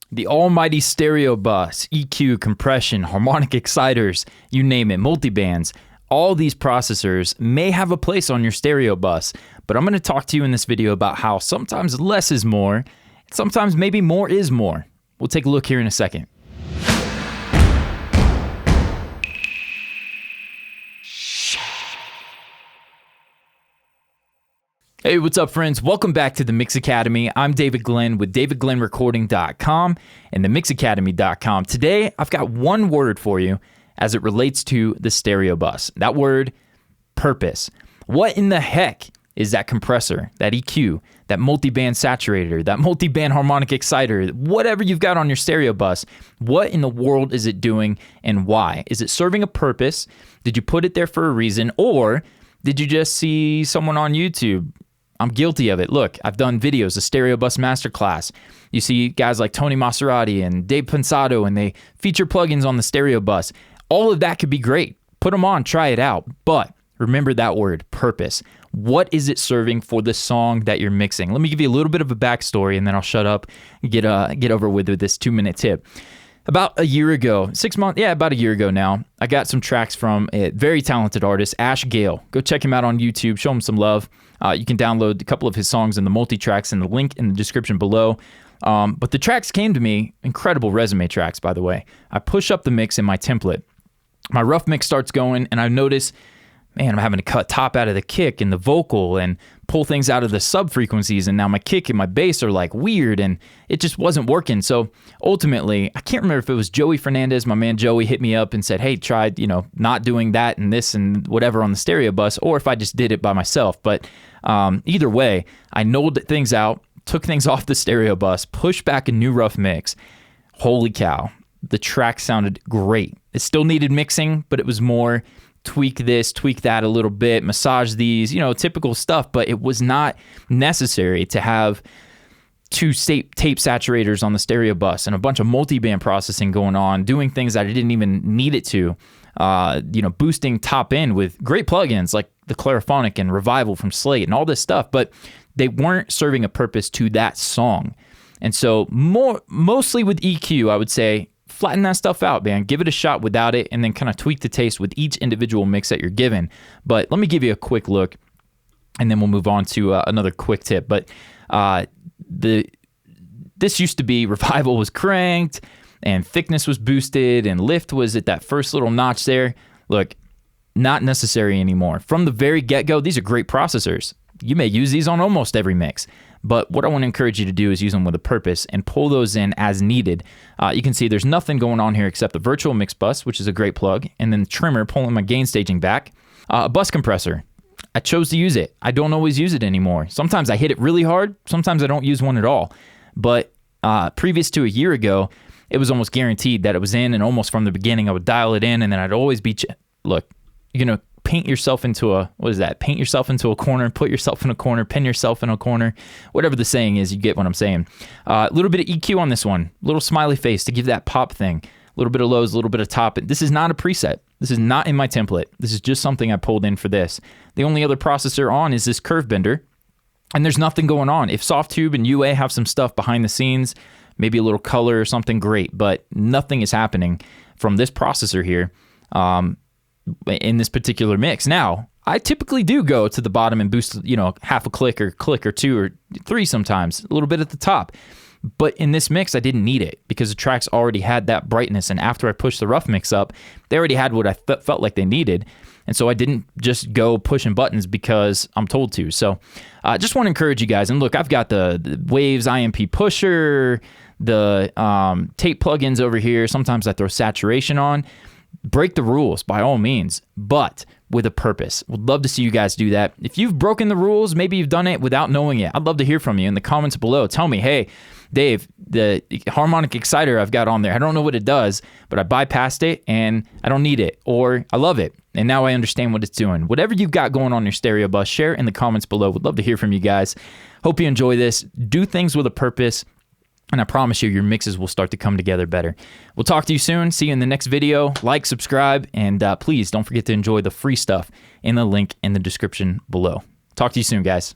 The almighty Stereobuss, EQ, compression, harmonic exciters, you name it, multibands. All these processors may have a place on your stereo bus, but I'm going to talk to you in this video about how sometimes less is more, sometimes maybe more is more. We'll take a look here in a second. Hey, what's up, friends? Welcome back to the Mix Academy. I'm David Glenn with davidglennrecording.com and the mixacademy.com. Today, I've got one word for you as it relates to the Stereobuss. That word, purpose. What in the heck is that compressor, that EQ, that multiband saturator, that multiband harmonic exciter, whatever you've got on your Stereobuss? What in the world is it doing and why? Is it serving a purpose? Did you put it there for a reason? Or did you just see someone on YouTube? I'm guilty of it. Look, I've done videos, a Stereobuss masterclass. You see guys like Tony Maserati and Dave Pensado, and they feature plugins on the Stereobuss. All of that could be great. Put them on, try it out. But remember that word, purpose. What is it serving for the song that you're mixing? Let me give you a little bit of a backstory, and then I'll shut up and get over with this 2-minute tip. About a year ago, about a year ago now, I got some tracks from a very talented artist, Ash Gale. Go check him out on YouTube, show him some love. You can download a couple of his songs in the multi-tracks in the link in the description below. But the tracks came to me, incredible resume tracks, by the way. I push up the mix in my template. My rough mix starts going, and I notice, man, I'm having to cut top out of the kick and the vocal and pull things out of the sub frequencies, and now my kick and my bass are like weird, and it just wasn't working. So ultimately, I can't remember if it was Joey Fernandez, my man Joey, hit me up and said, hey, try, not doing that and this and whatever on the Stereobuss, or if I just did it by myself. But either way, I nulled things out, took things off the Stereobuss, pushed back a new rough mix. Holy cow, the track sounded great. It still needed mixing, but it was more tweak this, tweak that a little bit, massage these, typical stuff, but it was not necessary to have two tape saturators on the Stereobuss and a bunch of multiband processing going on, doing things that I didn't even need it to, boosting top end with great plugins like the Clariphonic and Revival from Slate and all this stuff, but they weren't serving a purpose to that song. And so mostly with EQ, I would say, flatten that stuff out, man. Give it a shot without it, and then kind of tweak the taste with each individual mix that you're given. But let me give you a quick look, and then we'll move on to another quick tip. But this used to be Revival was cranked, and thickness was boosted, and lift was at that first little notch there. Look, not necessary anymore. From the very get-go, these are great processors. You may use these on almost every mix. But what I want to encourage you to do is use them with a purpose and pull those in as needed. You can see there's nothing going on here except the virtual mix bus, which is a great plug, and then the trimmer pulling my gain staging back. A bus compressor. I chose to use it. I don't always use it anymore. Sometimes I hit it really hard. Sometimes I don't use one at all. But previous to a year ago, it was almost guaranteed that it was in, and almost from the beginning, I would dial it in, and then I'd always be... Look, you're going to paint yourself into paint yourself into a corner, put yourself in a corner, pin yourself in a corner, whatever the saying is, you get what I'm saying. A little bit of EQ on this one, little smiley face to give that pop thing, a little bit of lows, a little bit of top. This is not a preset. This is not in my template. This is just something I pulled in for this. The only other processor on is this curve bender, and there's nothing going on. If Softtube and UA have some stuff behind the scenes, maybe a little color or something, great, but nothing is happening from this processor here. In this particular mix. Now, I typically do go to the bottom and boost, half a click or two or three sometimes, a little bit at the top. But in this mix, I didn't need it because the tracks already had that brightness. And after I pushed the rough mix up, they already had what I felt like they needed. And so I didn't just go pushing buttons because I'm told to. So I just want to encourage you guys. And look, I've got the Waves IMP pusher, the tape plugins over here. Sometimes I throw saturation on. Break the rules by all means, but with a purpose. Would love to see you guys do that. If you've broken the rules, maybe you've done it without knowing it, I'd love to hear from you in the comments below. Tell me, hey, Dave, the harmonic exciter I've got on there, I don't know what it does, but I bypassed it and I don't need it, or I love it and now I understand what it's doing. Whatever you've got going on your Stereobuss, share it in the comments below. Would love to hear from you guys. Hope you enjoy this. Do things with a purpose. And I promise you, your mixes will start to come together better. We'll talk to you soon. See you in the next video. Like, subscribe, and please don't forget to enjoy the free stuff in the link in the description below. Talk to you soon, guys.